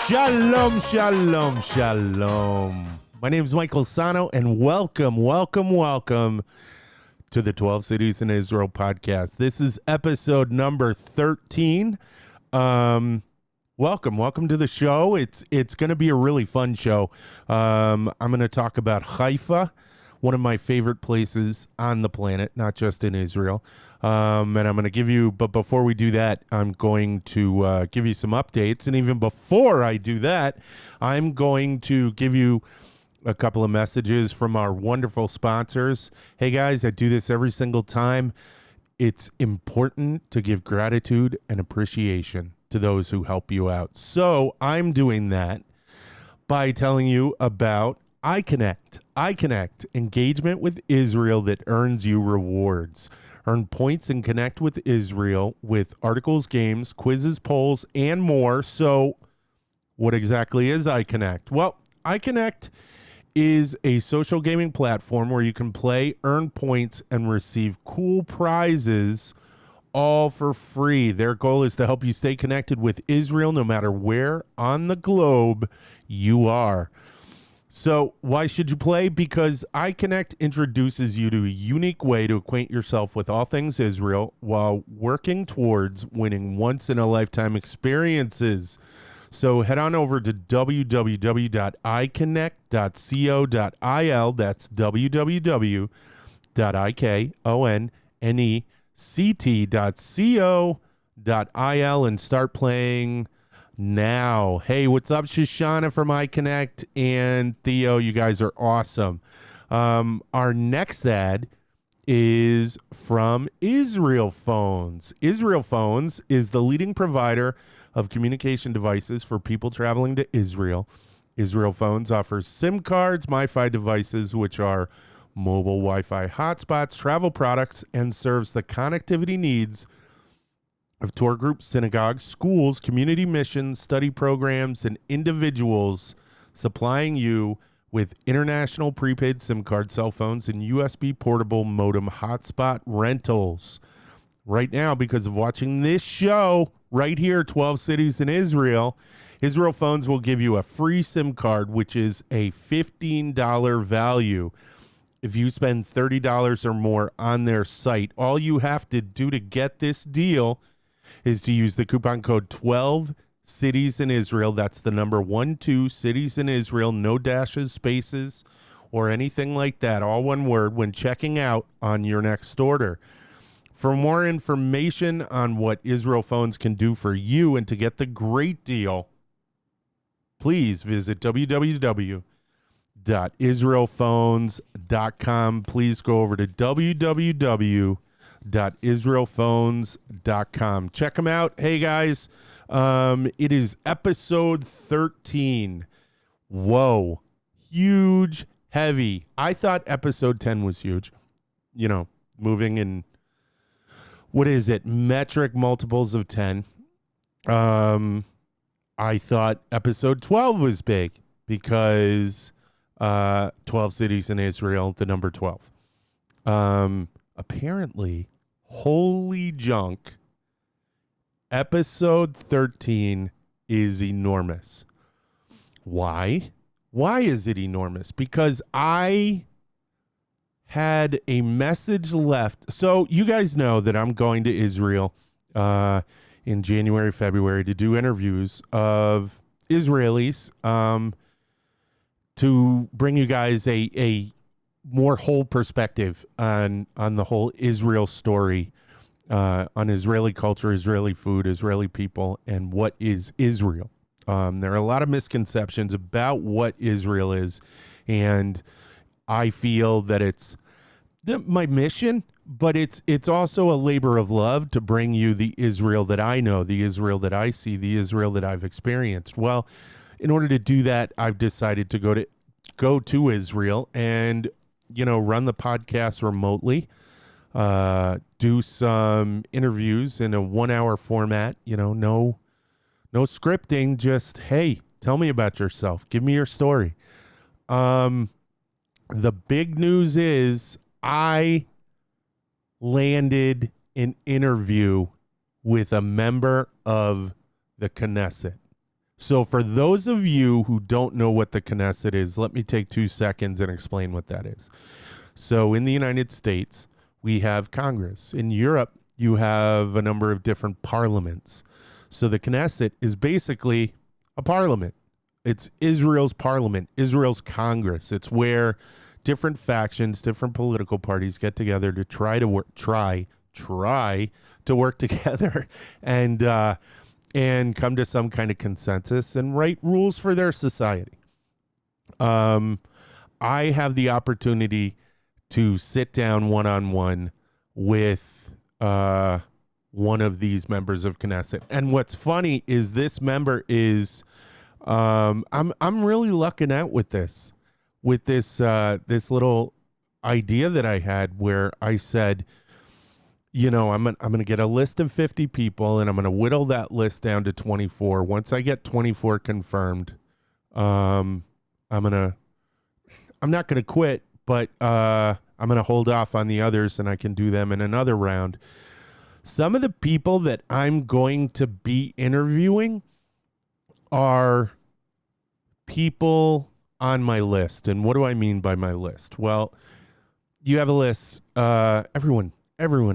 Shalom, shalom, shalom. My name is Michael Sahno, and welcome to the 12 Cities in Israel podcast. This is episode number 13. Welcome to the show. It's going to be a really fun show. I'm going to talk about Haifa, one of my favorite places on the planet, not just in Israel. And I'm going to give you, but before we do that, I'm going to give you some updates. And even before I do that, I'm going to give you a couple of messages from our wonderful sponsors. Hey guys, I do this every single time. It's important to give gratitude and appreciation to those who help you out. So I'm doing that by telling you about iConnect, engagement with Israel that earns you rewards. Earn points and connect with Israel with articles, games, quizzes, polls, and more. So what exactly is iConnect? Well, iConnect is a social gaming platform where you can play, earn points, and receive cool prizes all for free. Their goal is to help you stay connected with Israel no matter where on the globe you are. So why should you play? Because iConnect introduces you to a unique way to acquaint yourself with all things Israel while working towards winning once-in-a-lifetime experiences. So head on over to www.iconnect.co.il. That's www.iconnect.co.il and start playing now. Hey, what's up, Shoshana from iConnect and Theo? You guys are awesome. Our next ad is from Israel Phones. Israel Phones is the leading provider of communication devices for people traveling to Israel. Israel Phones offers SIM cards, MiFi devices, which are mobile Wi-Fi hotspots, travel products, and serves the connectivity needs of tour groups, synagogues, schools, community missions, study programs, and individuals, supplying you with international prepaid SIM card, cell phones, and USB portable modem hotspot rentals. Right now, because of watching this show right here, 12 Cities in Israel, Israel Phones will give you a free SIM card, which is a $15 value. If you spend $30 or more on their site, all you have to do to get this deal is to use the coupon code 12 Cities in Israel. That's the number 12 Cities in Israel, no dashes, spaces, or anything like that. All one word when checking out on your next order. For more information on what Israel Phones can do for you and to get the great deal, please visit www.israelphones.com. Please go over to www.israelphones.com. Check them out. Hey, guys, it is episode 13. Whoa. Huge, heavy. I thought episode 10 was huge. You know, moving in, what is it, metric multiples of 10. I thought episode 12 was big because 12 cities in Israel, the number 12. Apparently, holy junk, episode 13 is enormous. Why? Why is it enormous? Because I had a message left. So you guys know that I'm going to Israel in January, February to do interviews of Israelis to bring you guys a more whole perspective on the whole Israel story, on Israeli culture, Israeli food, Israeli people, and what is Israel. There are a lot of misconceptions about what Israel is, and I feel that it's my mission, but it's also a labor of love to bring you the Israel that I know, the Israel that I see, the Israel that I've experienced. Well, in order to do that, I've decided to go to Israel and, run the podcast remotely, do some interviews in a 1-hour format, no scripting, just, hey, tell me about yourself. Give me your story. The big news is I landed an interview with a member of the Knesset. So for those of you who don't know what the Knesset is, let me take 2 seconds and explain what that is. So in the United States, we have Congress. In Europe, you have a number of different parliaments. So the Knesset is basically a parliament. It's Israel's parliament, Israel's Congress. It's where different factions, different political parties get together to try to work together and come to some kind of consensus and write rules for their society. I have the opportunity to sit down one-on-one with one of these members of Knesset. And what's funny is this member is I'm really lucking out with this little idea that I had where I said, I'm going to get a list of 50 people and I'm going to whittle that list down to 24. Once I get 24 confirmed, I'm not going to quit, but I'm going to hold off on the others and I can do them in another round. Some of the people that I'm going to be interviewing are people on my list. And what do I mean by my list? Well, you have a list. Everyone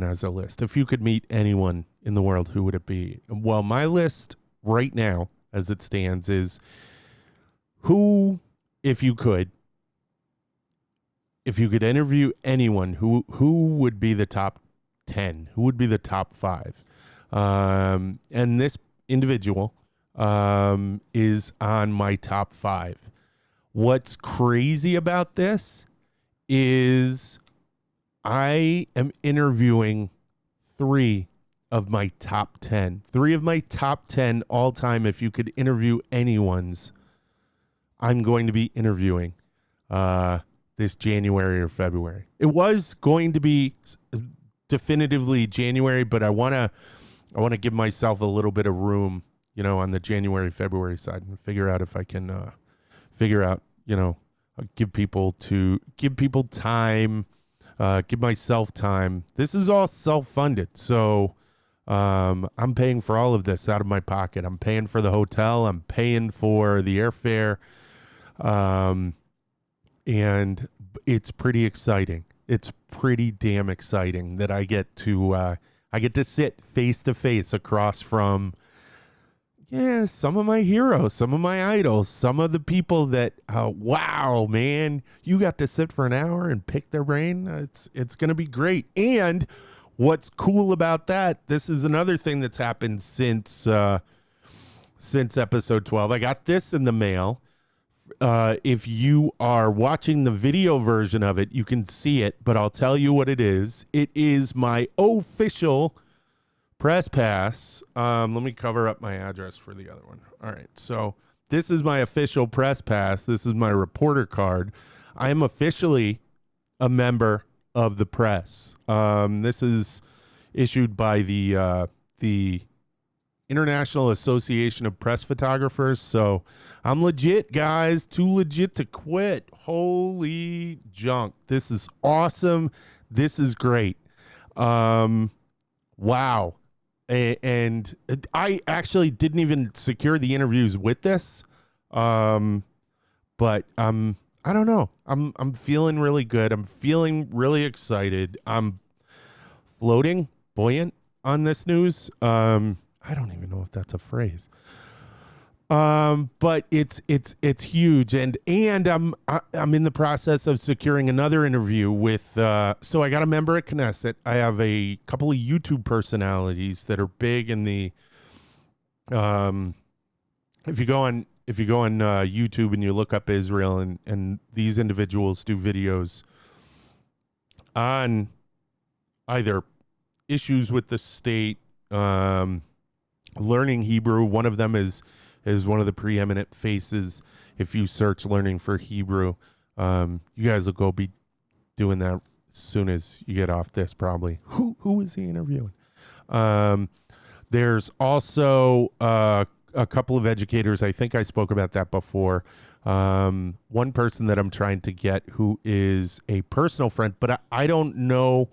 has a list. If you could meet anyone in the world, who would it be? Well, my list right now, as it stands, is who, if you could interview anyone, who would be the top 10? Who would be the top 5? And this individual is on my top 5. What's crazy about this is I am interviewing 3 of my top 10. 3 of my top 10 all time. If you could interview anyone's, I'm going to be interviewing this January or February. It was going to be definitively January, but I want to give myself a little bit of room, on the January, February side and figure out if I can give people time, give myself time. This is all self-funded. So I'm paying for all of this out of my pocket. I'm paying for the hotel. I'm paying for the airfare. And it's pretty exciting. It's pretty damn exciting that I get to sit face to face across from some of my heroes, some of my idols, some of the people that, wow, man, you got to sit for an hour and pick their brain. It's going to be great. And what's cool about that, this is another thing that's happened since episode 12. I got this in the mail. If you are watching the video version of it, you can see it, but I'll tell you what it is. It is my official press pass. Let me cover up my address for the other one. All right. So this is my official press pass. This is my reporter card. I am officially a member of the press. This is issued by the International Association of Press Photographers. So I'm legit, guys. Too legit to quit. Holy junk. This is awesome. This is great. Wow. And I actually didn't even secure the interviews with this. But I don't know. I'm feeling really good. I'm feeling really excited. I'm floating, buoyant on this news. I don't even know if that's a phrase. But it's huge, and I'm in the process of securing another interview with. So I got a member at Knesset. I have a couple of YouTube personalities that are big in the. If you go on YouTube and you look up Israel and these individuals do videos on either issues with the state, learning Hebrew. One of them is one of the preeminent faces. If you search learning for Hebrew, you guys will go be doing that as soon as you get off this, probably. Who is he interviewing? There's also a couple of educators. I think I spoke about that before. One person that I'm trying to get who is a personal friend, but I don't know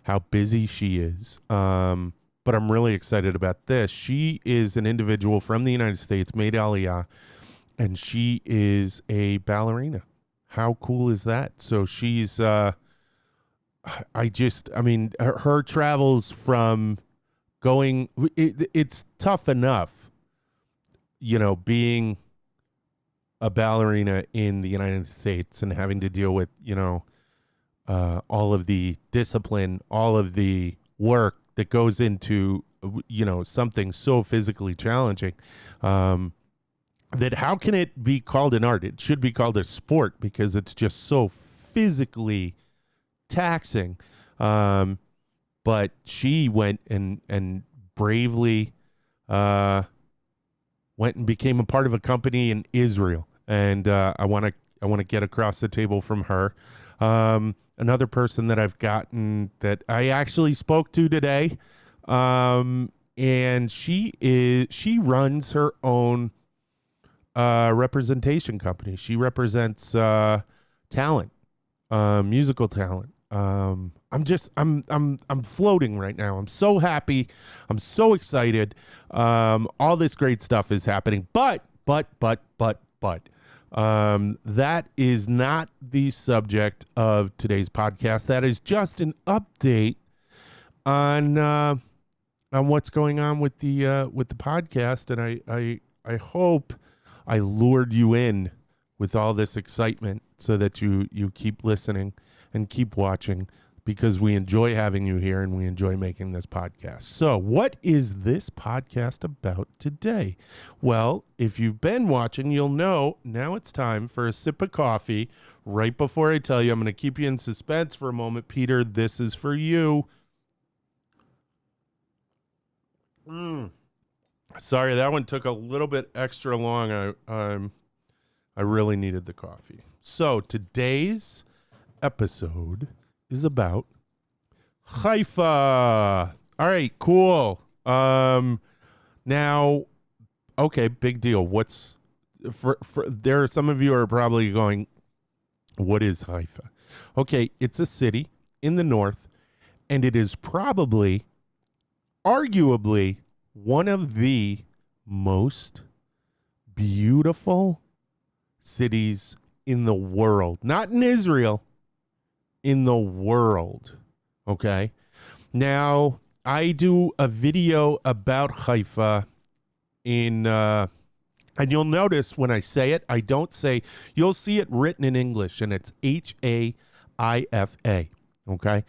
how busy she is. But but I'm really excited about this. She is an individual from the United States, made Aliyah, and she is a ballerina. How cool is that? So she's, her travels from going, it's tough enough, being a ballerina in the United States and having to deal with, all of the discipline, all of the work that goes into, something so physically challenging. That how can it be called an art? It should be called a sport because it's just so physically taxing. But she went and bravely went and became a part of a company in Israel. And I want to get across the table from her. Another person that I've gotten that I actually spoke to today, and she runs her own representation company. She represents talent, musical talent. I'm floating right now. I'm so happy. I'm so excited. All this great stuff is happening, but that is not the subject of today's podcast. That is just an update on what's going on with the podcast, and I hope I lured you in with all this excitement so that you keep listening and keep watching, because we enjoy having you here and we enjoy making this podcast. So what is this podcast about today? Well, if you've been watching, you'll know now it's time for a sip of coffee. Right before I tell you, I'm going to keep you in suspense for a moment. Peter, this is for you. Sorry, that one took a little bit extra long. I really needed the coffee. So today's episode is about Haifa. All right, cool. Now, okay, big deal. What's for there are some of you are probably going, what is Haifa? Okay, it's a city in the north, and it is probably, arguably, one of the most beautiful cities in the world. Not in Israel, in the world. Okay. Now, I do a video about Haifa and you'll notice when I say it, I don't say, you'll see it written in English, and it's Haifa. Okay.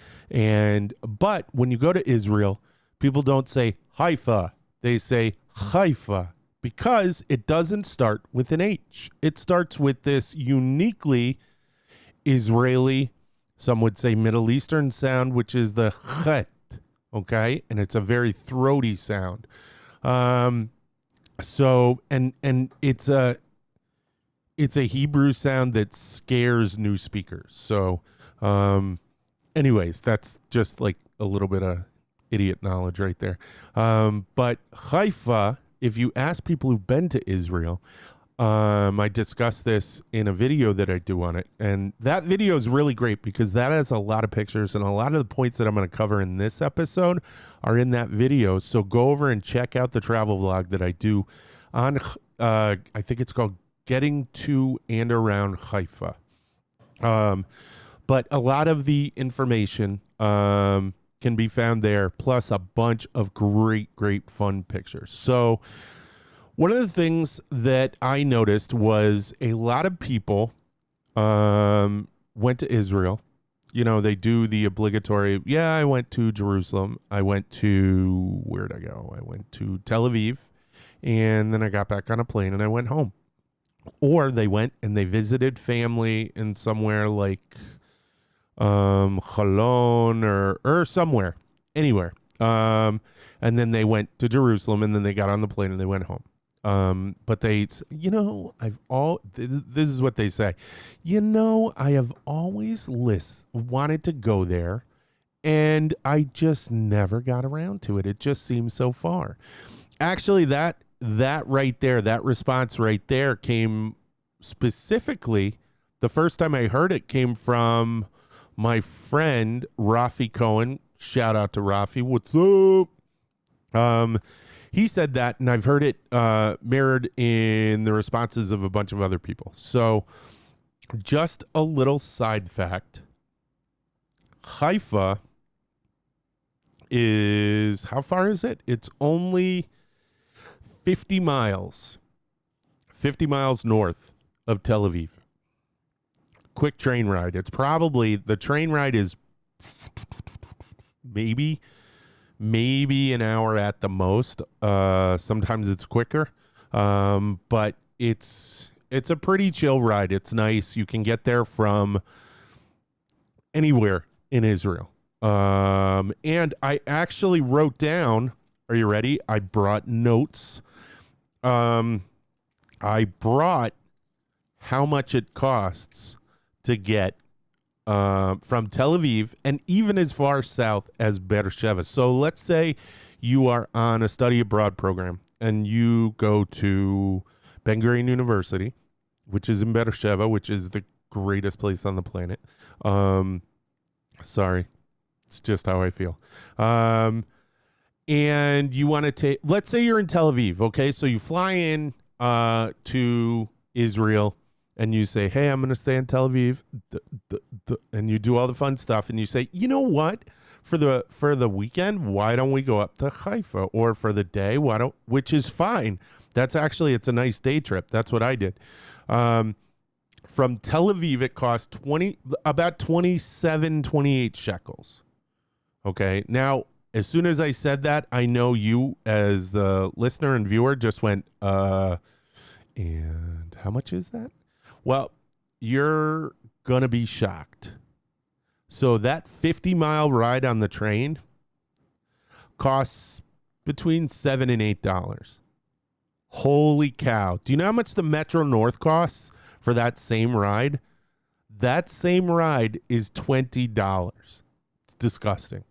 But when you go to Israel, people don't say Haifa. They say Haifa, because it doesn't start with an H. It starts with this uniquely Israeli, some would say Middle Eastern sound, which is the chet, okay? And it's a very throaty sound. So it's a Hebrew sound that scares new speakers. So anyways, that's just like a little bit of idiot knowledge right there. But Haifa, if you ask people who've been to Israel, I discussed this in a video that I do on it. And that video is really great because that has a lot of pictures, and a lot of the points that I'm going to cover in this episode are in that video. So go over and check out the travel vlog that I do on, I think it's called Getting to and Around Haifa. But a lot of the information can be found there, plus a bunch of great fun pictures. So one of the things that I noticed was a lot of people went to Israel. You know, they do the obligatory, I went to Jerusalem. I went to, where'd I go? I went to Tel Aviv, and then I got back on a plane and I went home. Or they went and they visited family in somewhere like Cholon or somewhere, anywhere. And then they went to Jerusalem, and then they got on the plane and they went home. But they, this is what they say, I have always wanted to go there, and I just never got around to it. It just seems so far. Actually, that right there, that response right there came specifically, the first time I heard it came from my friend, Rafi Cohen. Shout out to Rafi. What's up? He said that, and I've heard it mirrored in the responses of a bunch of other people. So just a little side fact. Haifa is, how far is it? It's only 50 miles north of Tel Aviv. Quick train ride. It's probably, the train ride is maybe an hour at the most. Sometimes it's quicker. But it's a pretty chill ride. It's nice. You can get there from anywhere in Israel. And I actually wrote down, are you ready? I brought notes. I brought how much it costs to get from Tel Aviv and even as far south as Beersheba. So let's say you are on a study abroad program and you go to Ben Gurion University, which is in Beersheba, which is the greatest place on the planet. Sorry, it's just how I feel. And you want to take, let's say you're in Tel Aviv, okay? So you fly in to Israel and you say, hey, I'm going to stay in Tel Aviv. And you do all the fun stuff. And you say, you know what? For the weekend, why don't we go up to Haifa? Or for the day, which is fine. That's actually, it's a nice day trip. That's what I did. From Tel Aviv, it cost about 27, 28 shekels. Okay. Now, as soon as I said that, I know you as the listener and viewer just went, and how much is that? Well, you're going to be shocked. So that 50-mile ride on the train costs between $7 and $8. Holy cow. Do you know how much the Metro North costs for that same ride? That same ride is $20. It's disgusting.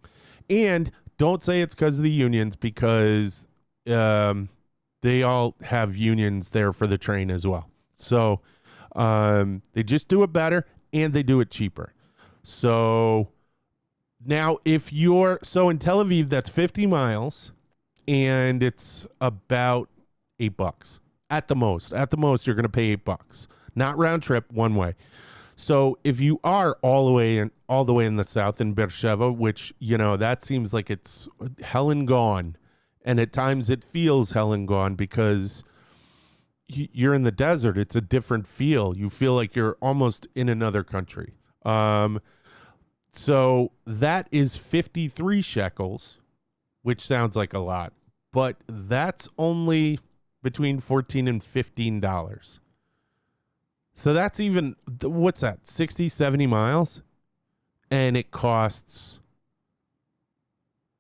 And don't say it's because of the unions, because they all have unions there for the train as well. So they just do it better and they do it cheaper. So now if you're, so in Tel Aviv, that's 50 miles and it's about $8 at the most. At the most, you're going to pay $8, not round trip, one way. So if you are all the way in the south in Beersheba, which, you know, that seems like it's hell and gone. And at times it feels hell and gone because you're in the desert. It's a different feel. You feel like you're almost in another country. So that is 53 shekels, which sounds like a lot, but that's only between $14 and $15. So that's even, what's that, 60, 70 miles? And it costs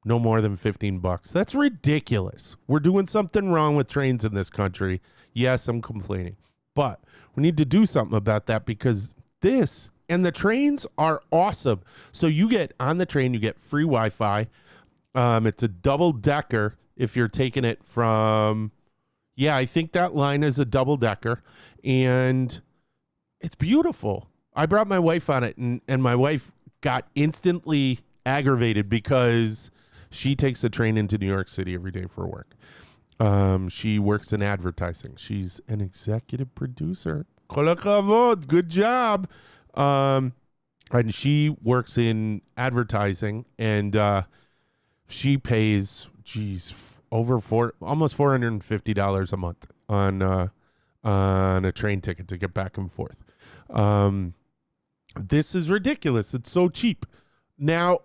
no more than $15. That's ridiculous. We're doing something wrong with trains in this country. Yes, I'm complaining. But we need to do something about that because this, and the trains are awesome. So you get on the train, you get free Wi-Fi. It's a double-decker if you're taking it from, yeah, I think that line is a double-decker. And it's beautiful. I brought my wife on it, and my wife got instantly aggravated because she takes the train into New York City every day for work. She works in advertising. She's an executive producer. Kol hakavod, good job. And she works in advertising, and she pays, almost $450 a month on a train ticket to get back and forth. This is ridiculous. It's so cheap. Now,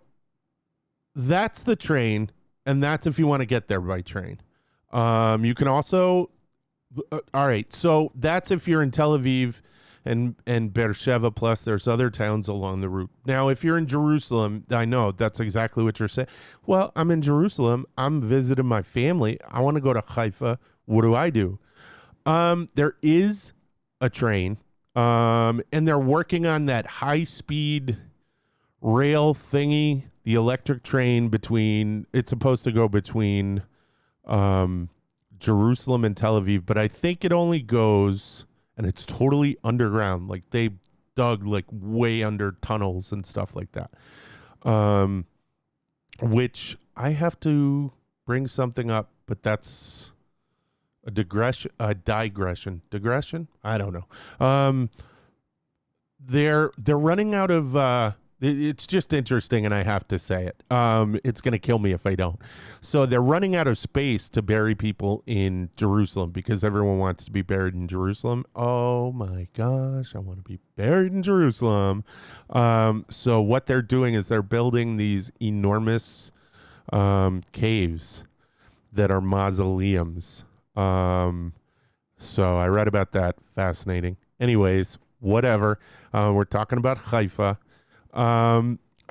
that's the train, and that's if you want to get there by train. You can also, all right, so that's if you're in Tel Aviv and Beersheba, plus there's other towns along the route. Now, if you're in Jerusalem, I know that's exactly what you're saying. Well, I'm in Jerusalem. I'm visiting my family. I want to go to Haifa. What do? There is a train, and they're working on that high-speed rail thingy, the electric train it's supposed to go between Jerusalem and Tel Aviv, but I think it only goes, and it's totally underground. Like they dug like way under tunnels and stuff like that. Which I have to bring something up, but that's a digression. Digression? I don't know. They're running out of it's just interesting, and I have to say it. It's going to kill me if I don't. So they're running out of space to bury people in Jerusalem because everyone wants to be buried in Jerusalem. Oh my gosh, I want to be buried in Jerusalem. So what they're doing is they're building these enormous caves that are mausoleums. So I read about that. Fascinating. Anyways, whatever. We're talking about Haifa.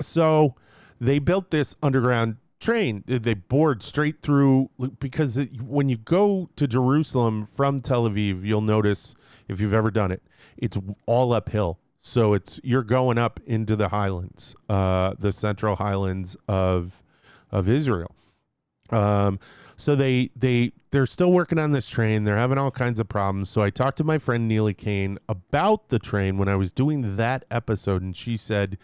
So they built this underground train. They bored straight through because when you go to Jerusalem from Tel Aviv, you'll notice, if you've ever done it, it's all uphill. So you're going up into the highlands, the central highlands of Israel. So they're still working on this train. They're having all kinds of problems. So I talked to my friend Neely Kane about the train when I was doing that episode, and she said,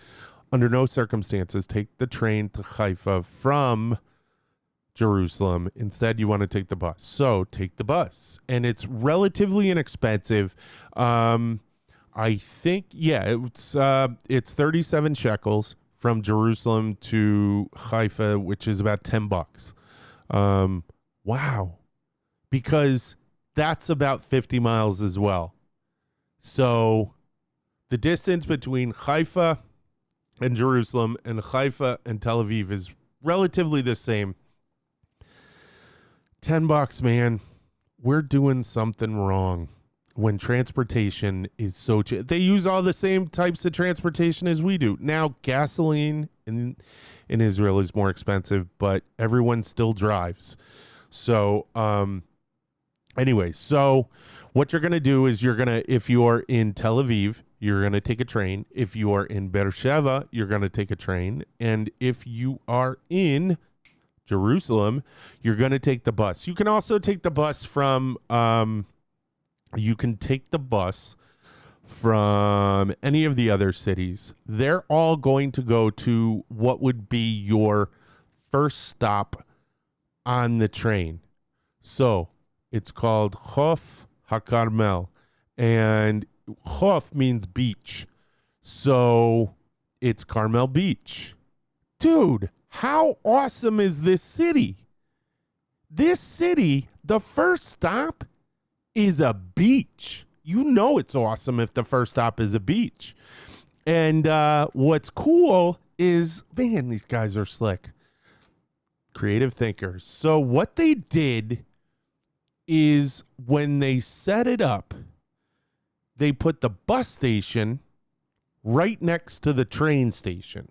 under no circumstances, take the train to Haifa from Jerusalem. Instead, you want to take the bus. So take the bus. And it's relatively inexpensive. I think, it's 37 shekels from Jerusalem to Haifa, which is about $10. Wow. Because that's about 50 miles as well. So the distance between Haifa and Jerusalem and Haifa and Tel Aviv is relatively the same. $10, man. We're doing something wrong when transportation is so cheap. They use all the same types of transportation as we do. Now, gasoline in Israel is more expensive, but everyone still drives. So, anyway, so what you're going to do is if you're in Tel Aviv, you're going to take a train. If you are in Beersheba, you're going to take a train. And if you are in Jerusalem, you're going to take the bus. You can also take the bus from any of the other cities. They're all going to go to what would be your first stop on the train. So it's called Chof HaKarmel, and Chof means beach. So it's Carmel Beach. Dude, how awesome is this city? This city, the first stop is a beach. You know it's awesome if the first stop is a beach. And what's cool is, man, these guys are slick. Creative thinkers. So what they did is when they set it up, they put the bus station right next to the train station.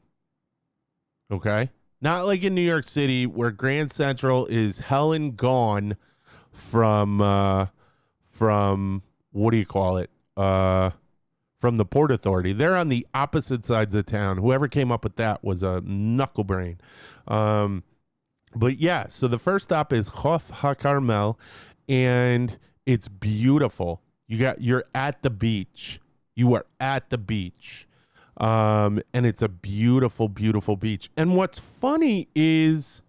Okay? Not like in New York City where Grand Central is hell and gone from what do you call it? From the Port Authority. They're on the opposite sides of town. Whoever came up with that was a knuckle brain. But yeah, so the first stop is Chof HaKarmel, and it's beautiful. You're at the beach. You are at the beach. And it's a beautiful, beautiful beach. And what's funny is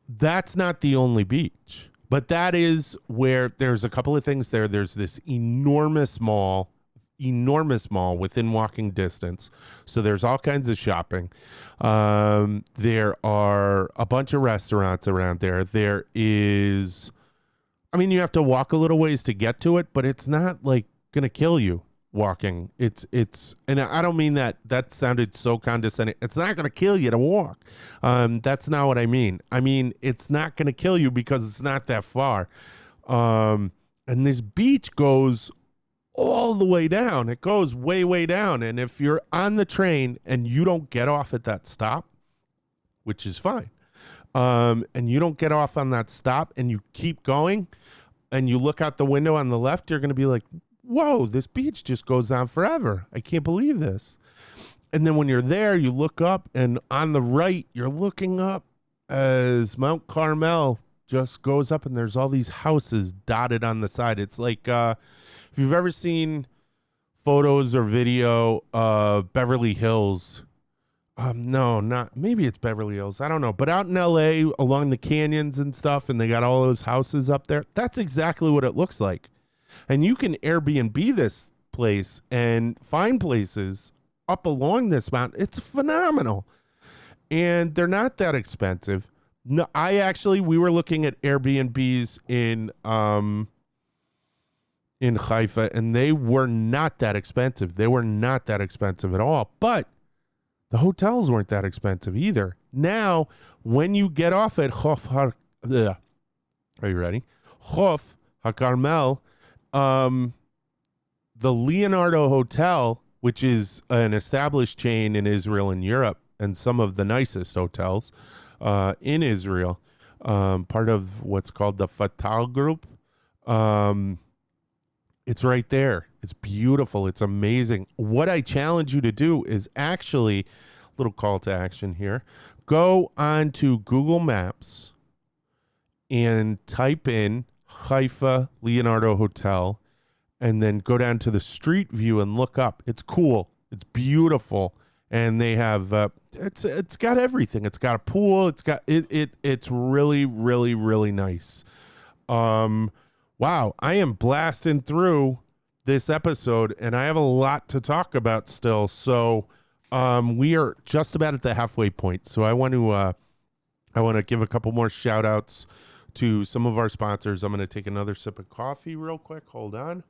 that's not the only beach, but that is where there's a couple of things there. There's this enormous mall within walking distance. So there's all kinds of shopping. There are a bunch of restaurants around there. There is, you have to walk a little ways to get to it, but it's not like going to kill you walking. It's, and I don't mean that sounded so condescending. It's not going to kill you to walk. That's not what I mean. I mean, it's not going to kill you because it's not that far. And this beach goes all the way down. It goes way, way down. And if you're on the train and you don't get off at that stop, which is fine, and you don't get off on that stop and you keep going and you look out the window on the left, you're going to be like, whoa, this beach just goes on forever. I can't believe this. And then when you're there, you look up, and on the right, you're looking up as Mount Carmel just goes up, and there's all these houses dotted on the side. It's like, if you've ever seen photos or video of Beverly Hills, No, not maybe it's Beverly Hills. I don't know. But out in LA along the canyons and stuff, and they got all those houses up there. That's exactly what it looks like. And you can Airbnb this place and find places up along this mountain. It's phenomenal. And they're not that expensive. No, we were looking at Airbnbs in Haifa, and they were not that expensive. They were not that expensive at all. But the hotels weren't that expensive either. Now, when you get off at are you ready? Chof HaCarmel, the Leonardo Hotel, which is an established chain in Israel and Europe, and some of the nicest hotels in Israel, part of what's called the Fatal Group. It's right there. It's beautiful. It's amazing. What I challenge you to do is actually, little call to action here, go onto Google Maps and type in Haifa Leonardo Hotel, and then go down to the street view and look up. It's cool. It's beautiful. And they have, it's got everything. It's got a pool. It's got, it's really, really, really nice. Wow, I am blasting through this episode, and I have a lot to talk about still. So we are just about at the halfway point. So I want to give a couple more shout outs to some of our sponsors. I'm going to take another sip of coffee real quick. Hold on.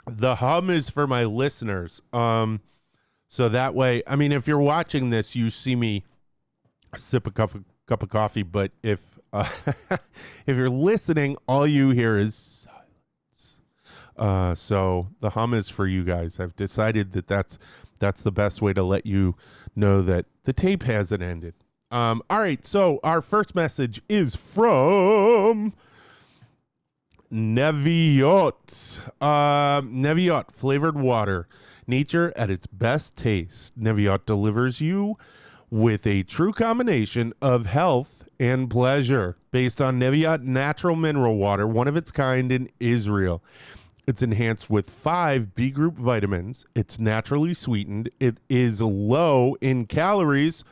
The hum is for my listeners. So that way, I mean, if you're watching this, you see me sip a cup of coffee, but if if you're listening, all you hear is silence. So the hum is for you guys. I've decided that that's the best way to let you know that the tape hasn't ended. All right, so our first message is from Neviot. Neviot flavored water, nature at its best taste. Neviot delivers you with a true combination of health and pleasure, based on Neviot natural mineral water, one of its kind in Israel. It's enhanced with 5 B group vitamins. It's naturally sweetened. It is low in calories,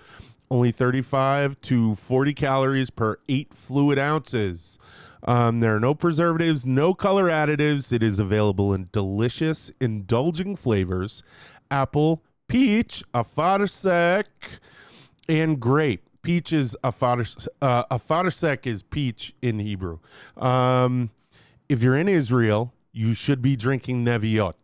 only 35 to 40 calories per 8 fluid ounces. There are no preservatives, no color additives. It is available in delicious, indulging flavors: apple, peach, afarsek, and grape. Peach is afarsek is peach in Hebrew. If you're in Israel, you should be drinking Neviot.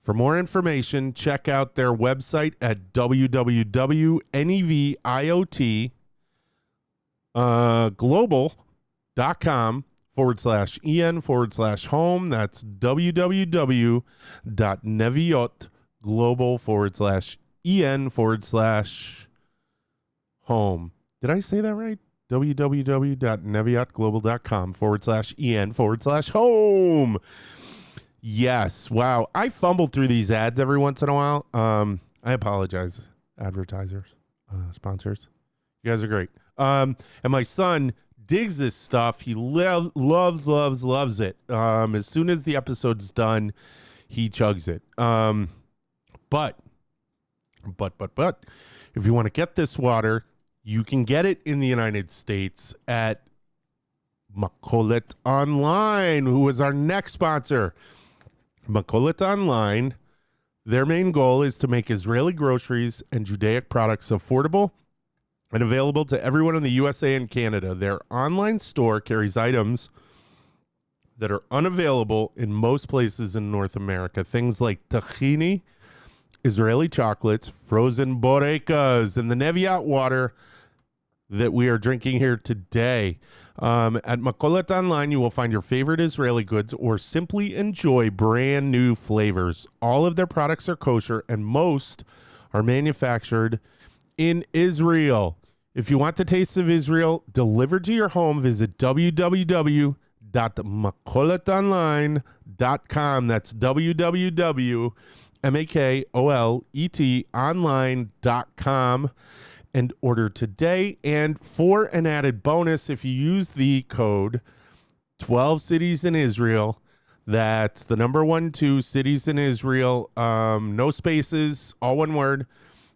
For more information, check out their website at www.neviot.global.com/en/home. That's www.neviot.global/en/home. Did I say that right? www.neviotglobal.com/en/home. Yes. Wow. I fumble through these ads every once in a while. I apologize, advertisers, sponsors. You guys are great. And my son digs this stuff. He loves it. As soon as the episode's done, he chugs it. But if you want to get this water, you can get it in the United States at Makolet Online, who is our next sponsor. Makolet Online, their main goal is to make Israeli groceries and Judaic products affordable and available to everyone in the USA and Canada. Their online store carries items that are unavailable in most places in North America. Things like tahini, Israeli chocolates, frozen borekas, and the Neviot water that we are drinking here today. At Makolet Online, you will find your favorite Israeli goods or simply enjoy brand new flavors. All of their products are kosher, and most are manufactured in Israel. If you want the taste of Israel delivered to your home, visit www.makoletonline.com. That's www.makoletonline.com. and order today. And for an added bonus, if you use the code 12 Cities in Israel, That's the number 2 cities in Israel. No spaces, all one word.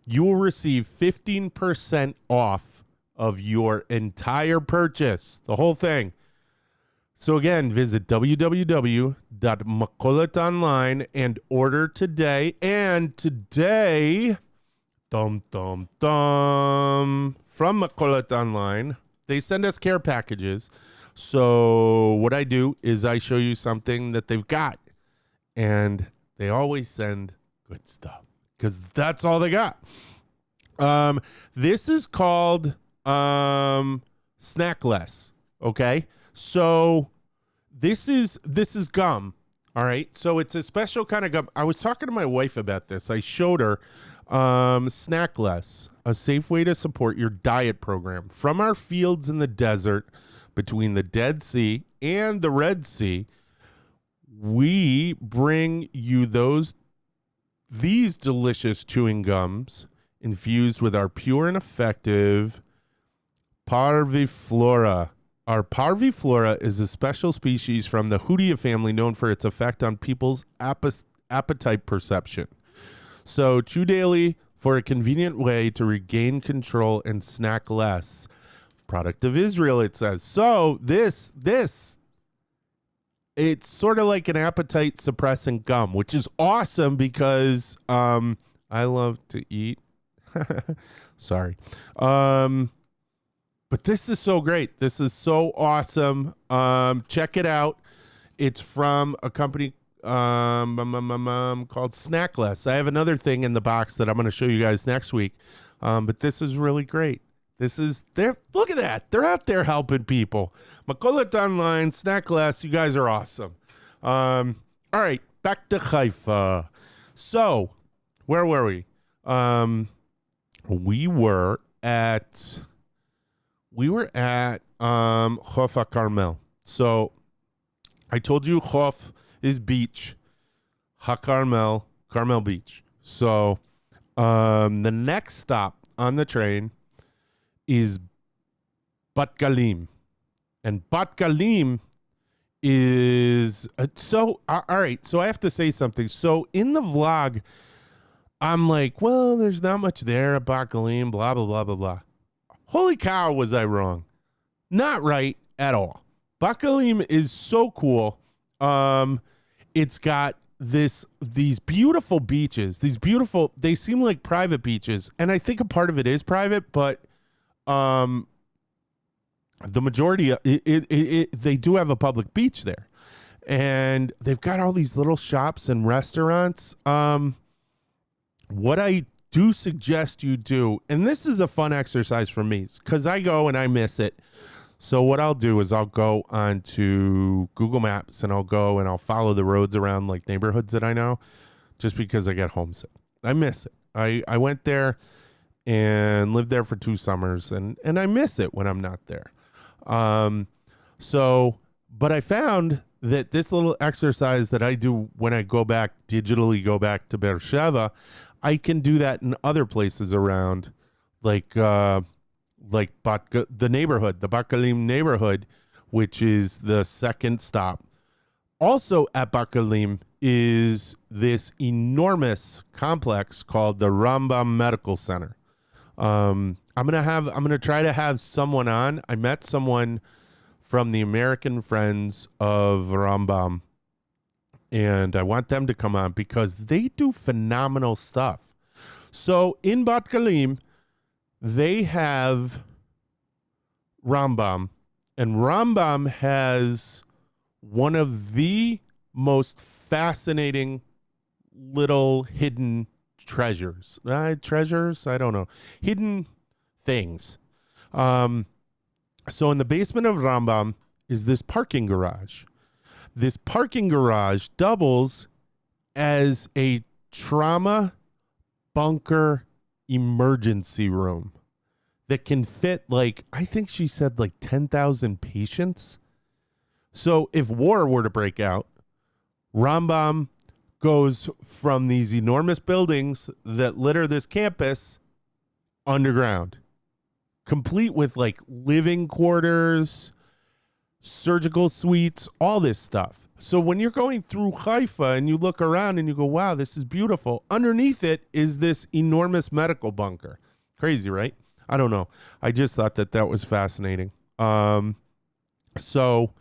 You will receive 15% off of your entire purchase, the whole thing. So again, visit www.makolet.online and order today. And today, from Makolet Online, they send us care packages. So what I do is I show you something that they've got, and they always send good stuff because that's all they got. This is called Snackless. Okay, so this is gum. All right, so it's a special kind of gum. I was talking to my wife about this. I showed her Snackless, a safe way to support your diet program from our fields in the desert between the Dead Sea and the Red Sea. We bring you these delicious chewing gums infused with our pure and effective Parviflora. Our Parviflora is a special species from the Hoodia family known for its effect on people's appetite perception. So chew daily for a convenient way to regain control and snack less. Product of Israel, it says. So this it's sort of like an appetite suppressant gum, which is awesome because I love to eat. Sorry. But this is so great. This is so awesome. Check it out. It's from a company called Snackless. I have another thing in the box that I'm going to show you guys next week. But this is really great. Look at that. They're out there helping people. Makolet Online, Snackless, you guys are awesome. All right, back to Haifa. So, where were we? We were at Haifa Carmel. So, I told you Hof is beach, Carmel Beach. So, the next stop on the train is Bat Galim. And Bat Galim is all right. So I have to say something. So in the vlog, I'm like, well, there's not much there at Bat Galim, blah, blah, blah, blah, blah. Holy cow, was I wrong? Not right at all. Bat Galim is so cool. It's got these beautiful beaches, they seem like private beaches. And I think a part of it is private, but the majority of they do have a public beach there, and they've got all these little shops and restaurants. What I do suggest you do, and this is a fun exercise for me because I go and I miss it. So what I'll do is I'll go onto Google Maps and I'll go and I'll follow the roads around like neighborhoods that I know, just because I get homesick. I miss it. I went there and lived there for 2 summers, and I miss it when I'm not there. But I found that this little exercise that I do when I digitally go back to Beersheba, I can do that in other places around, like the neighborhood, the Bat Galim neighborhood, which is the second stop. Also at Bat Galim is this enormous complex called the Rambam Medical Center. I'm gonna try to have someone on. I met someone from the American Friends of Rambam, and I want them to come on because they do phenomenal stuff. So in Bat Galim, they have Rambam, and Rambam has one of the most fascinating little hidden treasures. Treasures? I don't know. Hidden things. So in the basement of Rambam is this parking garage. This parking garage doubles as a trauma bunker emergency room that can fit, like, I think she said like 10,000 patients. So if war were to break out, Rambam goes from these enormous buildings that litter this campus underground, complete with like living quarters, surgical suites, all this stuff. So when you're going through Haifa and you look around and you go, wow, this is beautiful, underneath it is this enormous medical bunker. Crazy, right? I don't know. I just thought that was fascinating. So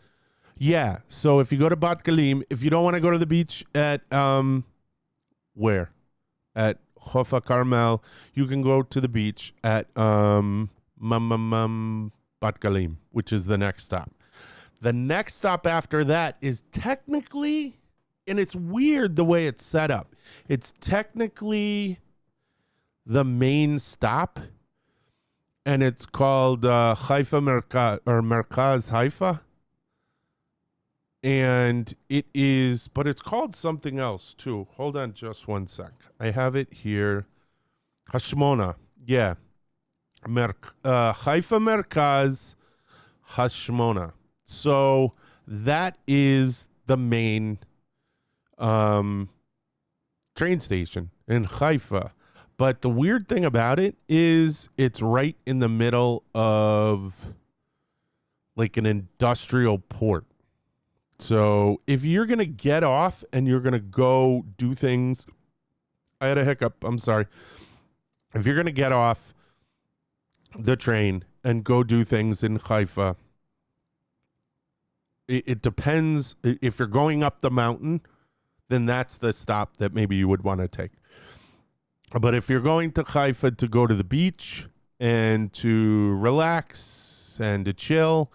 yeah. So if you go to Bat Galim, if you don't want to go to the beach at where? At Haifa Carmel, you can go to the beach at Bat Galim, which is the next stop. The next stop after that is technically, and it's weird the way it's set up, it's technically the main stop, and it's called Haifa Merkaz, or Merkaz Haifa. And it is, but it's called something else too. Hold on just one sec. I have it here. Hashmona. Yeah. Haifa Merkaz Hashmona. So that is the main train station in Haifa. But the weird thing about it is it's right in the middle of like an industrial port. So if you're going to get off and you're going to go do things, I had a hiccup, I'm sorry. If you're going to get off the train and go do things in Haifa, it depends. If you're going up the mountain, then that's the stop that maybe you would want to take. But if you're going to Haifa to go to the beach and to relax and to chill,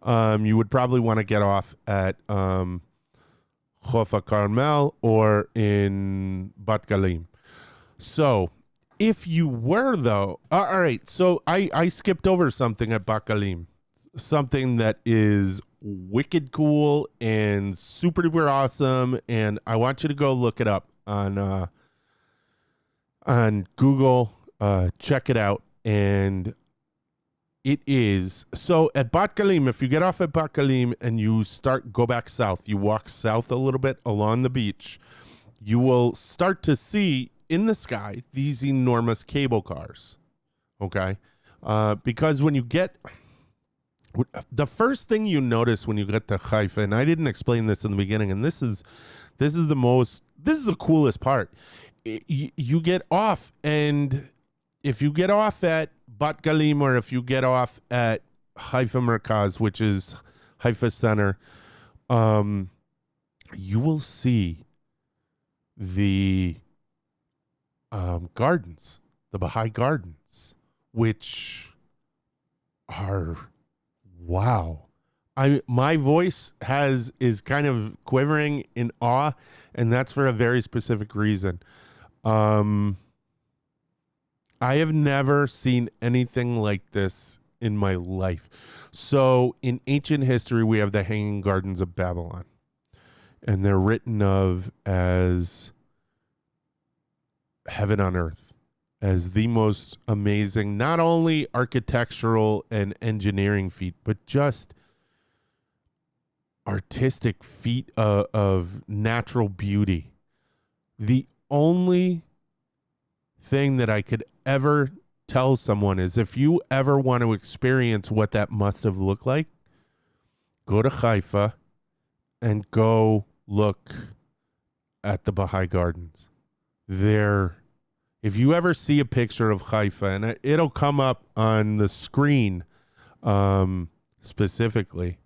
you would probably want to get off at Haifa Carmel or in Bat Galim. So if you were, though, all right, so I skipped over something at Bat Galim, something that is wicked cool and super duper awesome, and I want you to go look it up on Google, check it out, and it is, so at Bat Galim, if you get off at Bat Galim and you go back south, you walk south a little bit along the beach, you will start to see in the sky these enormous cable cars, okay? Because when you get, the first thing you notice when you get to Haifa, and I didn't explain this in the beginning, and this is the coolest part. You get off, and if you get off at Bat Galim, or if you get off at Haifa Merkaz, which is Haifa Center, you will see the gardens, the Baha'i Gardens, which are, wow. My voice is kind of quivering in awe, and that's for a very specific reason. I have never seen anything like this in my life. So in ancient history, we have the Hanging Gardens of Babylon, and they're written of as heaven on earth, as the most amazing, not only architectural and engineering feat, but just artistic feat of natural beauty. The only thing that I could ever tell someone is, if you ever want to experience what that must have looked like, go to Haifa and go look at the Baha'i Gardens. If you ever see a picture of Haifa, and it'll come up on the screen specifically,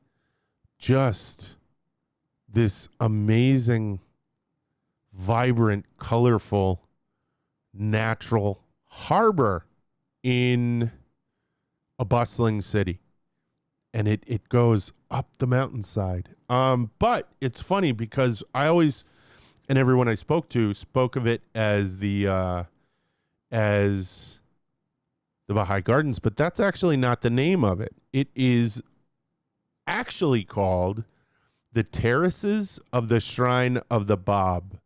just this amazing, vibrant, colorful, natural harbor in a bustling city. And it goes up the mountainside. But it's funny because I always, and everyone I spoke to spoke of it as the Baha'i Gardens, but that's actually not the name of it. It is actually called the Terraces of the Shrine of the Bab.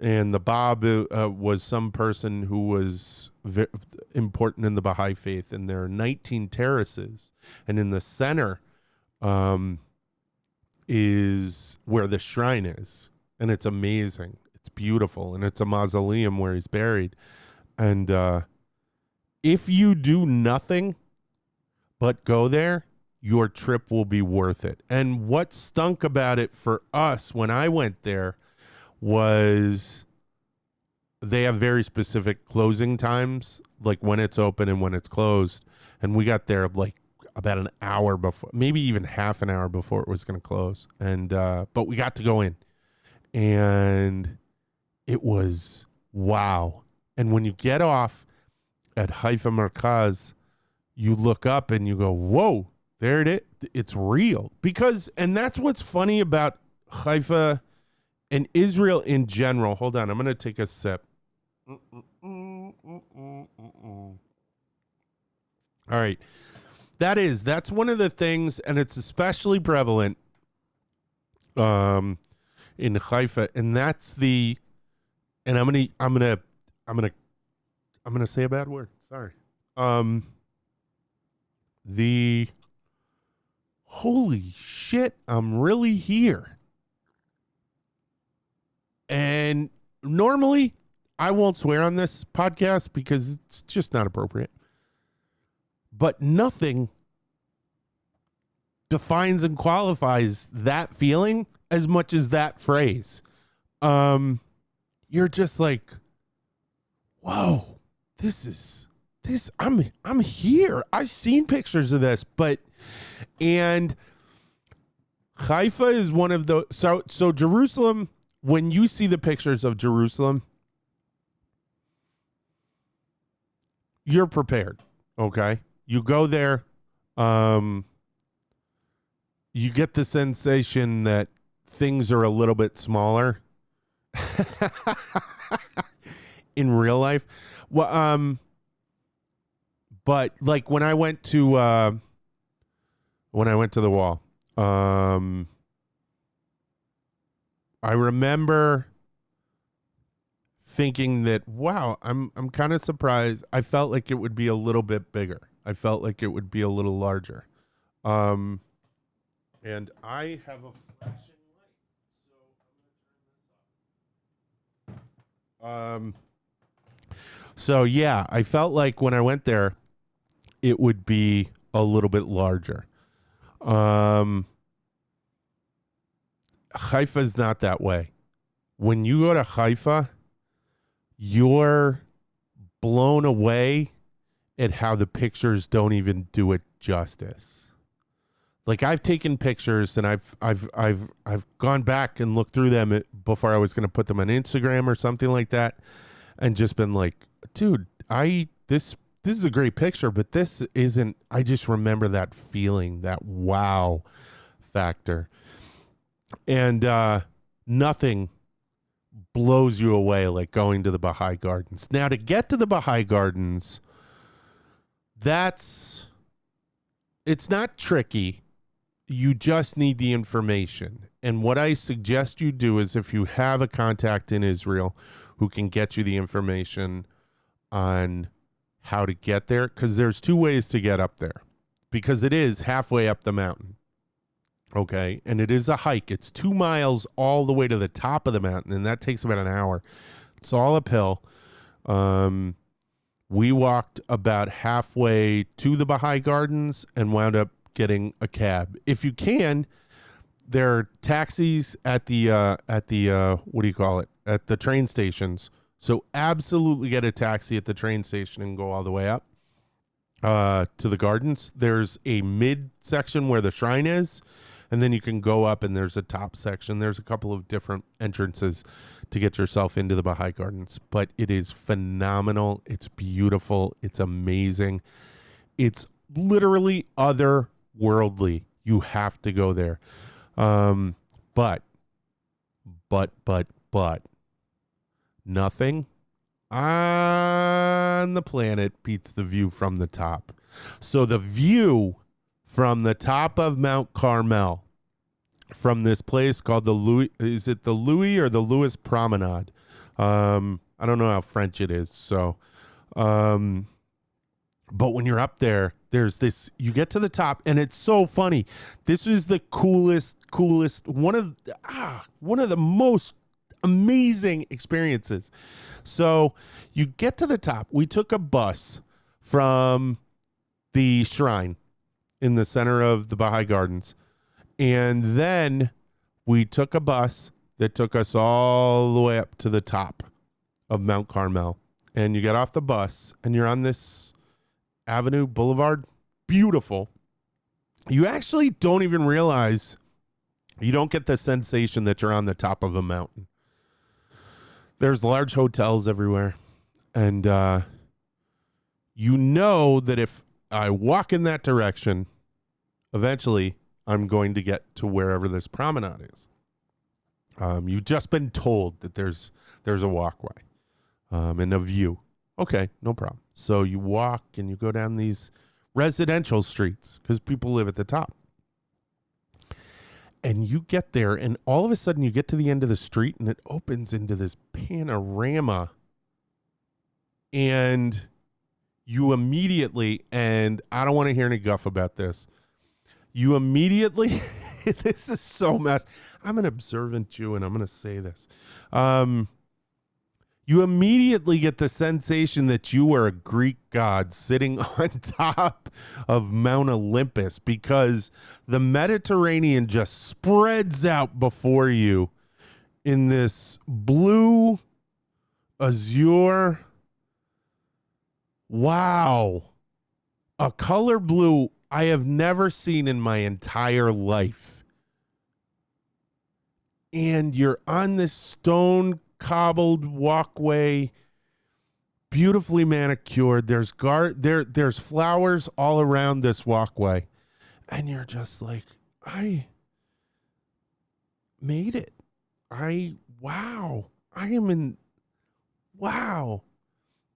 And the Bab was some person who was important in the Baha'i faith. And there are 19 terraces. And in the center is where the shrine is. And it's amazing. It's beautiful. And it's a mausoleum where he's buried. And if you do nothing but go there your trip will be worth it. And what stunk about it for us when I went there was they have very specific closing times, like when it's open and when it's closed. And we got there like about an hour before, maybe even half an hour before it was going to close. And, but we got to go in and it was wow. And when you get off at Haifa Merkaz, you look up and you go, whoa, there it is. It's real. Because, and that's what's funny about Haifa and Israel in general. Hold on, I'm going to take a sip. All right. That's one of the things, and it's especially prevalent in Haifa, and that's and I'm gonna say a bad word. Sorry. Holy shit, I'm really here. And normally I won't swear on this podcast because it's just not appropriate. But nothing defines and qualifies that feeling as much as that phrase. You're just like, whoa, I'm here. I've seen pictures of this, and Haifa is one of the, so Jerusalem, when you see the pictures of Jerusalem, you're prepared. Okay. You go there, you get the sensation that things are a little bit smaller in real life. Well, but like when I went to the wall, I remember thinking that, wow, I'm kind of surprised. I felt like it would be a little bit bigger. I felt like it would be a little larger. And I have a flashing light, so I'm going to turn this off. So yeah, I felt like when I went there, it would be a little bit larger. Haifa is not that way. When you go to Haifa, you're blown away at how the pictures don't even do it justice. Like I've taken pictures and I've gone back and looked through them before I was going to put them on Instagram or something like that, and just been like, dude, this is a great picture, but this isn't. I just remember that feeling, that wow factor, and nothing blows you away like going to the Baha'i Gardens. Now, to get to the Baha'i Gardens, it's not tricky. You just need the information. And what I suggest you do is, if you have a contact in Israel who can get you the information on how to get there, because there's two ways to get up there, because it is halfway up the mountain. Okay. And it is a hike. It's 2 miles all the way to the top of the mountain, and that takes about an hour. It's all uphill. We walked about halfway to the Baha'i Gardens and wound up getting a cab. If you can, there are taxis at the what do you call it? At the train stations. So absolutely get a taxi at the train station and go all the way up to the gardens. There's a mid section where the shrine is, and then you can go up and there's a top section. There's a couple of different entrances to get yourself into the Baha'i Gardens, but it is phenomenal. It's beautiful. It's amazing. It's literally otherworldly. You have to go there. But nothing on the planet beats the view from the top. So the view from the top of Mount Carmel, from this place called the Louis, is it the Louis or the Louis Promenade? I don't know how French it is. So, but when you're up there, there's this, you get to the top, and it's so funny. This is the coolest, one of the most amazing experiences. So you get to the top. We took a bus from the shrine, in the center of the Baha'i Gardens. And then we took a bus that took us all the way up to the top of Mount Carmel. And you get off the bus and you're on this avenue, boulevard, beautiful. You actually don't even realize, you don't get the sensation that you're on the top of a mountain. There's large hotels everywhere. And you know that if I walk in that direction, eventually I'm going to get to wherever this promenade is. You've just been told that there's a walkway and a view. Okay, no problem. So you walk and you go down these residential streets because people live at the top. And you get there and all of a sudden you get to the end of the street and it opens into this panorama. And you immediately, and I don't want to hear any guff about this, you immediately, this is so messed. I'm an observant Jew and I'm going to say this. You immediately get the sensation that you are a Greek god sitting on top of Mount Olympus because the Mediterranean just spreads out before you in this blue, azure, wow, a color blue I have never seen in my entire life. And you're on this stone cobbled walkway, beautifully manicured. There's there's flowers all around this walkway. And you're just like, I made it. Wow.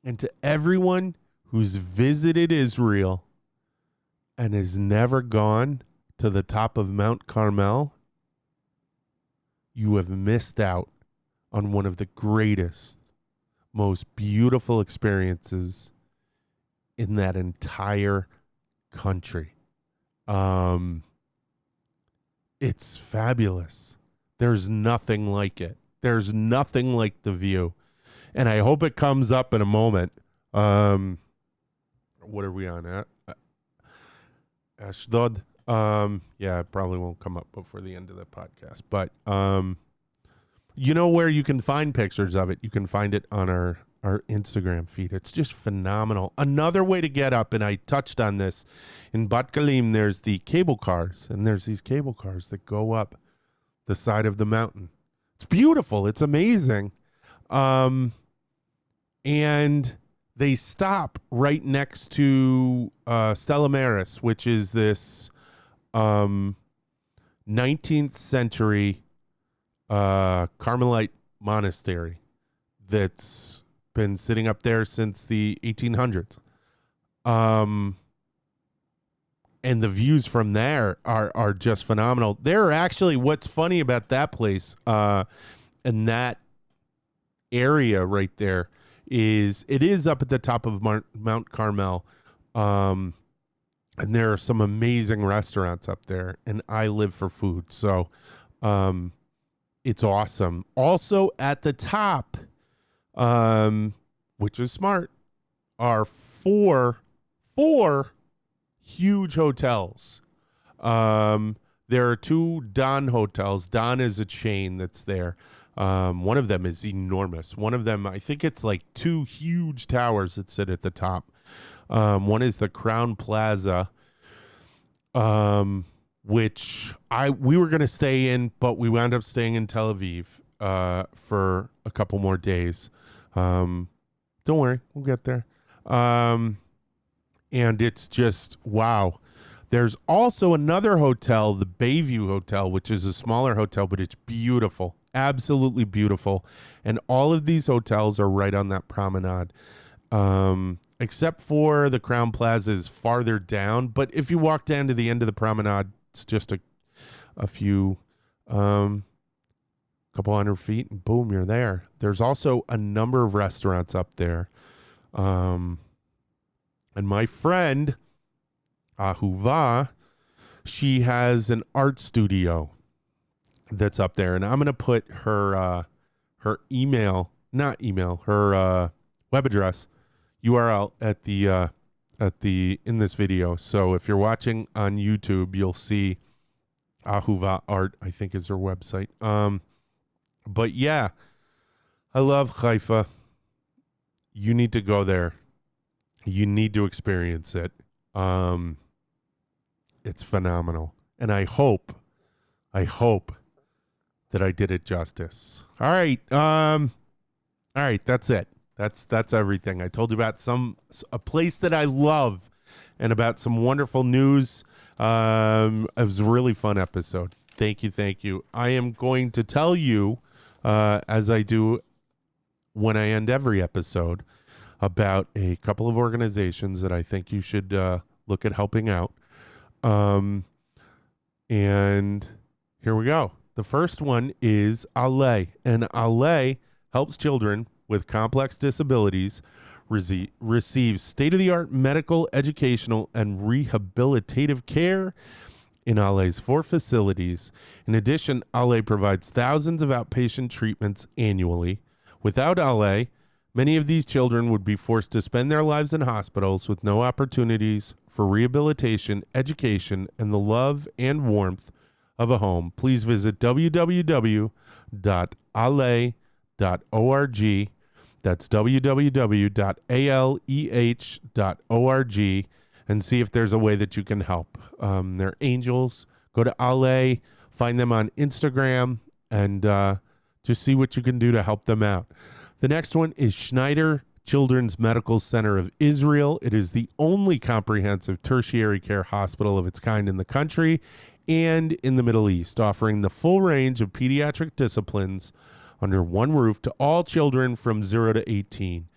And to everyone who's visited Israel and has never gone to the top of Mount Carmel, you have missed out on one of the greatest, most beautiful experiences in that entire country. It's fabulous. There's nothing like it. There's nothing like the view. And I hope it comes up in a moment. What are we on at? Ashdod. Yeah, it probably won't come up before the end of the podcast. But you know where you can find pictures of it? You can find it on our Instagram feed. It's just phenomenal. Another way to get up, and I touched on this, in Bat Galim, there's the cable cars, and there's these cable cars that go up the side of the mountain. It's beautiful. It's amazing. And they stop right next to Stella Maris, which is this 19th century Carmelite monastery that's been sitting up there since the 1800s. And the views from there are just phenomenal. They're actually, what's funny about that place and that area right there is it is up at the top of Mount Carmel. And there are some amazing restaurants up there, and I live for food. So it's awesome. Also at the top, which is smart, are four huge hotels. There are 2 Don hotels. Don is a chain that's there. One of them is enormous. One of them, I think it's like 2 huge towers that sit at the top. One is the Crown Plaza, which we were going to stay in, but we wound up staying in Tel Aviv for a couple more days. Don't worry, we'll get there. And it's just, wow. There's also another hotel, the Bayview Hotel, which is a smaller hotel, but it's beautiful, absolutely beautiful. And all of these hotels are right on that promenade. Except for the Crown Plaza is farther down. But if you walk down to the end of the promenade, it's just a few, couple hundred feet, and boom, you're there. There's also a number of restaurants up there. And my friend, Ahuva, she has an art studio that's up there. And I'm going to put her web address, URL at the in this video. So if you're watching on YouTube, you'll see Ahuva Art, I think is her website. But yeah, I love Haifa. You need to go there. You need to experience it. It's phenomenal. And I hope that I did it justice. All right. That's it. That's everything. I told you about a place that I love and about some wonderful news. It was a really fun episode. Thank you. I am going to tell you, as I do when I end every episode, about a couple of organizations that I think you should look at helping out. And here we go. The first one is Ale, and Ale helps children with complex disabilities receive state-of-the-art medical, educational, and rehabilitative care in Ale's 4 facilities. In addition, Ale provides thousands of outpatient treatments annually. Without Ale, many of these children would be forced to spend their lives in hospitals with no opportunities for rehabilitation, education, and the love and warmth of a home. Please visit www.aleh.org. That's www.aleh.org, and see if there's a way that you can help. They're angels. Go to Ale, find them on Instagram, and just see what you can do to help them out. The next one is Schneider Children's Medical Center of Israel. It is the only comprehensive tertiary care hospital of its kind in the country and in the Middle East, offering the full range of pediatric disciplines under one roof to all children from 0 to 18.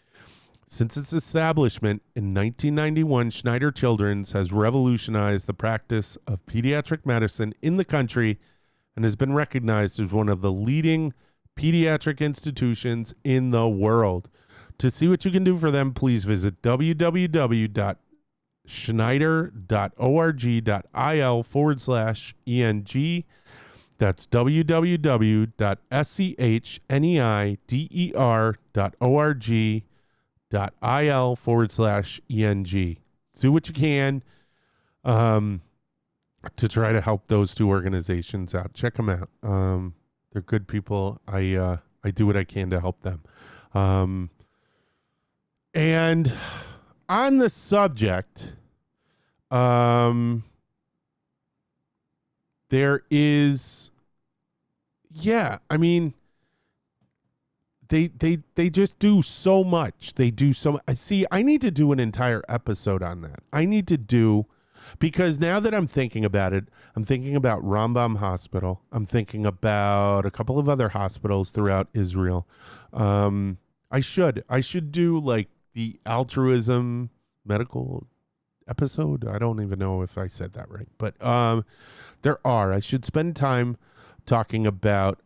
Since its establishment in 1991, Schneider Children's has revolutionized the practice of pediatric medicine in the country and has been recognized as one of the leading pediatric institutions in the world. To see what you can do for them, please visit www.schneider.org.il/ENG. That's www.schneider.org.il/ENG. Do what you can to try to help those 2 organizations out. Check them out. They're good people. I do what I can to help them. And on the subject, there is, I mean, they just do so much. They do so. See, I need to do an entire episode on that. Because now that I'm thinking about it, I'm thinking about Rambam Hospital. I'm thinking about a couple of other hospitals throughout Israel. I should do like the altruism medical episode. I don't even know if I said that right, but I should spend time talking about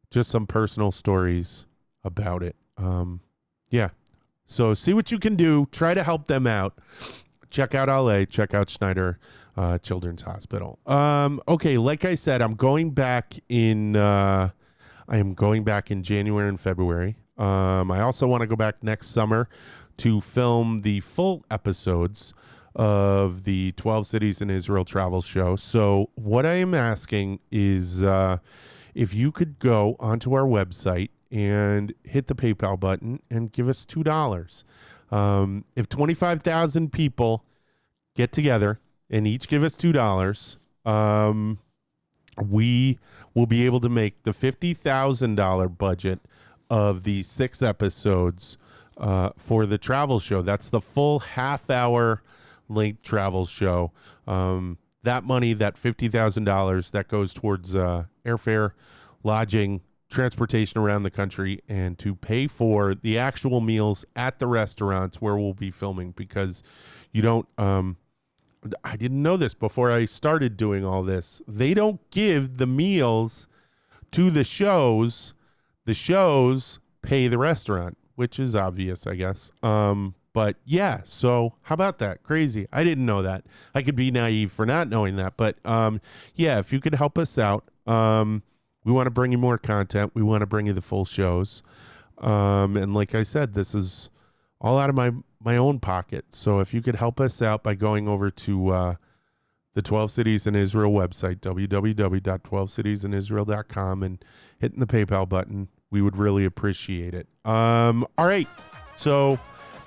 just some personal stories about it. So see what you can do. Try to help them out. Check out LA. Check out Schneider Children's Hospital. Okay, like I said, I'm going back in January and February. I also want to go back next summer to film the full episodes of the 12 Cities in Israel travel show. So what I am asking is if you could go onto our website and hit the PayPal button and give us $2. If 25,000 people get together and each give us $2, we will be able to make the $50,000 budget of the 6 episodes for the travel show. That's the full half-hour length travel show. That money, that $50,000, that goes towards airfare, lodging, transportation around the country, and to pay for the actual meals at the restaurants where we'll be filming, because you don't I didn't know this before I started doing all this. They don't give the meals to the shows. The shows pay the restaurant, which is obvious, I guess. But yeah, so how about that? Crazy. I didn't know that. I could be naive for not knowing that. But yeah, if you could help us out, we want to bring you more content. We want to bring you the full shows. And like I said, this is all out of my own pocket. So if you could help us out by going over to the 12 Cities in Israel website, www.12citiesinisrael.com, and hitting the PayPal button, we would really appreciate it. All right. So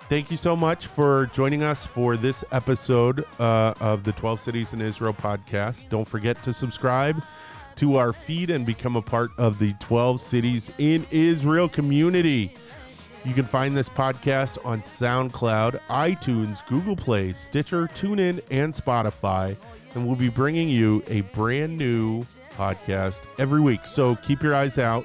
thank you so much for joining us for this episode of the 12 Cities in Israel podcast. Don't forget to subscribe to our feed and become a part of the 12 Cities in Israel community. You can find this podcast on SoundCloud, iTunes, Google Play, Stitcher, TuneIn, and Spotify. And we'll be bringing you a brand new podcast every week. So keep your eyes out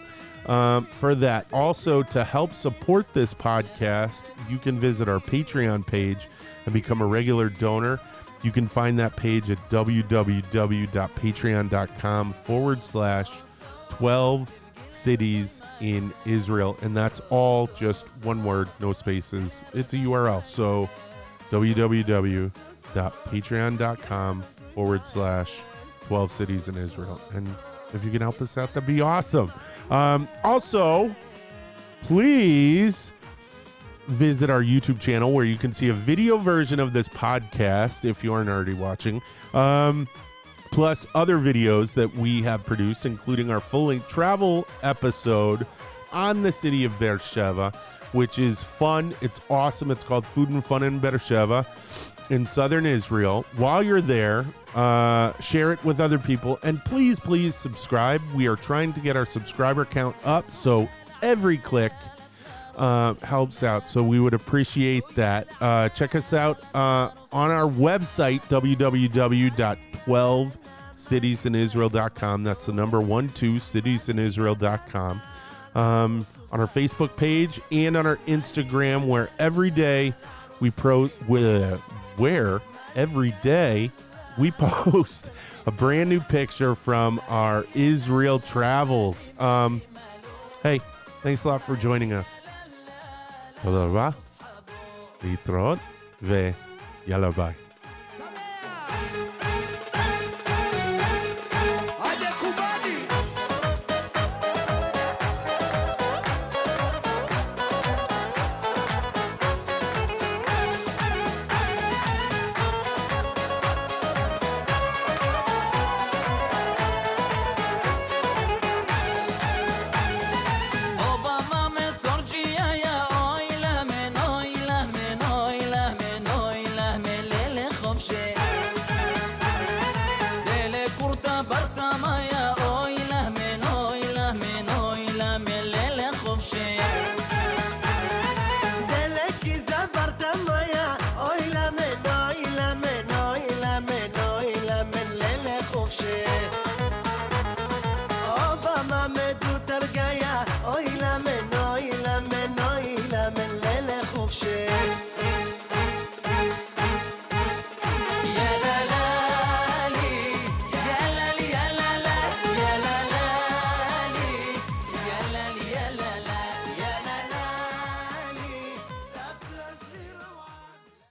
for that. Also, to help support this podcast, you can visit our Patreon page and become a regular donor. You can find that page at www.patreon.com/12 cities in Israel. And that's all just one word, no spaces. It's a URL. So www.patreon.com/12 cities in Israel. And if you can help us out, that'd be awesome. Also, please visit our YouTube channel where you can see a video version of this podcast if you aren't already watching. Plus other videos that we have produced, including our full-length travel episode on the city of Beersheba, which is fun. It's awesome. It's called Food and Fun in Beersheba in southern Israel. While you're there, share it with other people. And please, please subscribe. We are trying to get our subscriber count up, so every click helps out. So we would appreciate that. Check us out on our website, www.12citiesinisrael.com. That's the number 12citiesinisrael.com. On our Facebook page and on our Instagram, where every day we post a brand new picture from our Israel travels. Hey, thanks a lot for joining us. תודה רבה, להתראות, ויאללה ביי.